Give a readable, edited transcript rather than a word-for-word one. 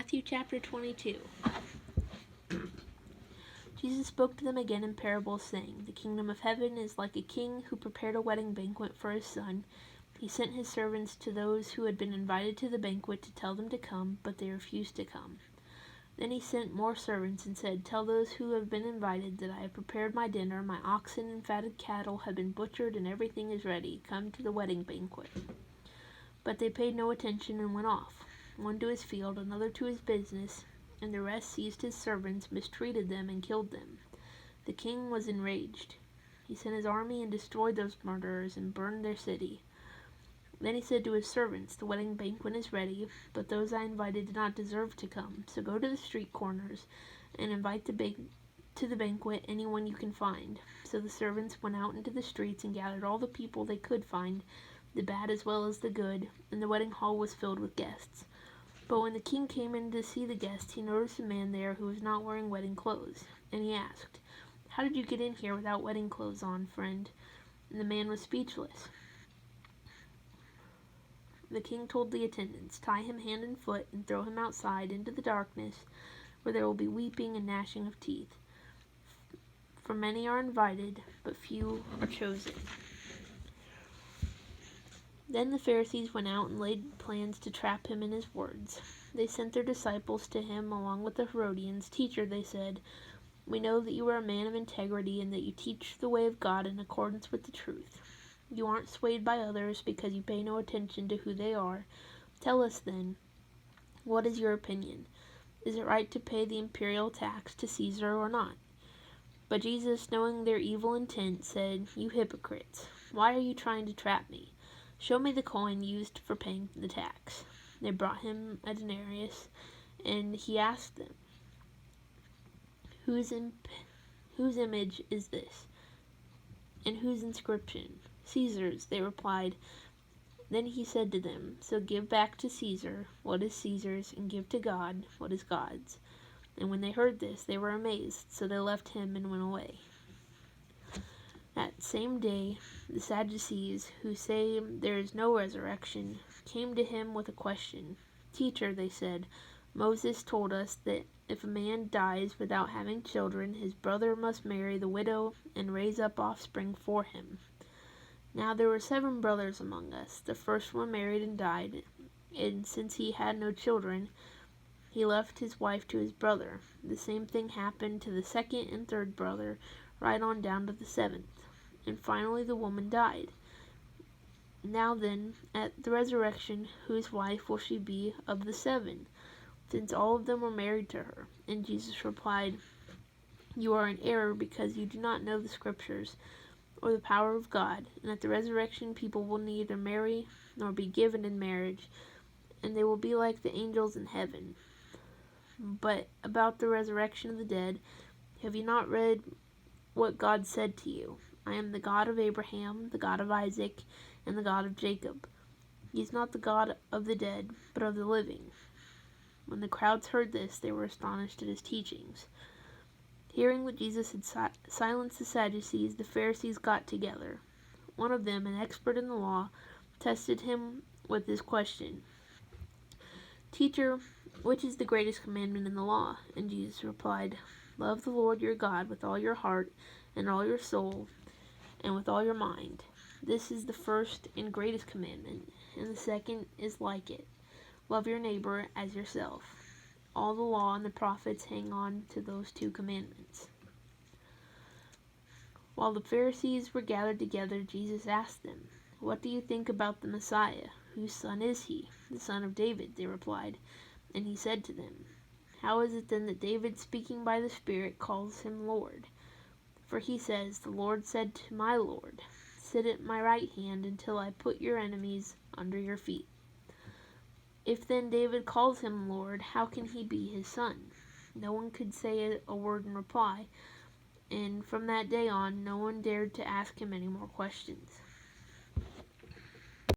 Matthew chapter 22. Jesus spoke to them again in parables, saying, The kingdom of heaven is like a king who prepared a wedding banquet for his son. He sent his servants to those who had been invited to the banquet to tell them to come, but they refused to come. Then he sent more servants and said, Tell those who have been invited that I have prepared my dinner, my oxen and fatted cattle have been butchered, and everything is ready. Come to the wedding banquet. But they paid no attention and went off, one to his field, another to his business, and the rest seized his servants, mistreated them, and killed them. The king was enraged. He sent his army and destroyed those murderers and burned their city. Then he said to his servants, The wedding banquet is ready, but those I invited did not deserve to come. So go to the street corners and invite to the banquet anyone you can find. So the servants went out into the streets and gathered all the people they could find, the bad as well as the good, and the wedding hall was filled with guests. But when the king came in to see the guests, he noticed a man there who was not wearing wedding clothes, and he asked, How did you get in here without wedding clothes on, friend? And the man was speechless. The king told the attendants, Tie him hand and foot and throw him outside into the darkness, where there will be weeping and gnashing of teeth. For many are invited, but few are chosen. Then the Pharisees went out and laid plans to trap him in his words. They sent their disciples to him along with the Herodians. Teacher, they said, we know that you are a man of integrity and that you teach the way of God in accordance with the truth. You aren't swayed by others because you pay no attention to who they are. Tell us then, what is your opinion? Is it right to pay the imperial tax to Caesar or not? But Jesus, knowing their evil intent, said, You hypocrites, why are you trying to trap me? Show me the coin used for paying the tax. They brought him a denarius, and he asked them, Whose image is this? And whose inscription? Caesar's, they replied. Then he said to them, So give back to Caesar what is Caesar's, and give to God what is God's. And when they heard this, they were amazed, so they left him and went away. That same day, the Sadducees, who say there is no resurrection, came to him with a question. Teacher, they said, Moses told us that if a man dies without having children, his brother must marry the widow and raise up offspring for him. Now there were 7 brothers among us. The first one married and died, and since he had no children, he left his wife to his brother. The same thing happened to the second and third brother, right on down to the 7th. And finally the woman died. Now then, at the resurrection, whose wife will she be of the 7, since all of them were married to her? And Jesus replied, You are in error because you do not know the Scriptures or the power of God, and at the resurrection people will neither marry nor be given in marriage, and they will be like the angels in heaven. But about the resurrection of the dead, have you not read what God said to you? I am the God of Abraham, the God of Isaac, and the God of Jacob. He is not the God of the dead, but of the living. When the crowds heard this, they were astonished at his teachings. Hearing that Jesus had silenced the Sadducees, the Pharisees got together. One of them, an expert in the law, tested him with this question. Teacher, which is the greatest commandment in the law? And Jesus replied, Love the Lord your God with all your heart and all your soul and with all your mind. This is the first and greatest commandment, and the second is like it. Love your neighbor as yourself. All the law and the prophets hang on to those 2 commandments. While the Pharisees were gathered together, Jesus asked them, What do you think about the Messiah? Whose son is he? The son of David, they replied. And he said to them, How is it then that David, speaking by the Spirit, calls him Lord? For he says, The Lord said to my Lord, Sit at my right hand until I put your enemies under your feet. If then David calls him Lord, how can he be his son? No one could say a word in reply, and from that day on, no one dared to ask him any more questions.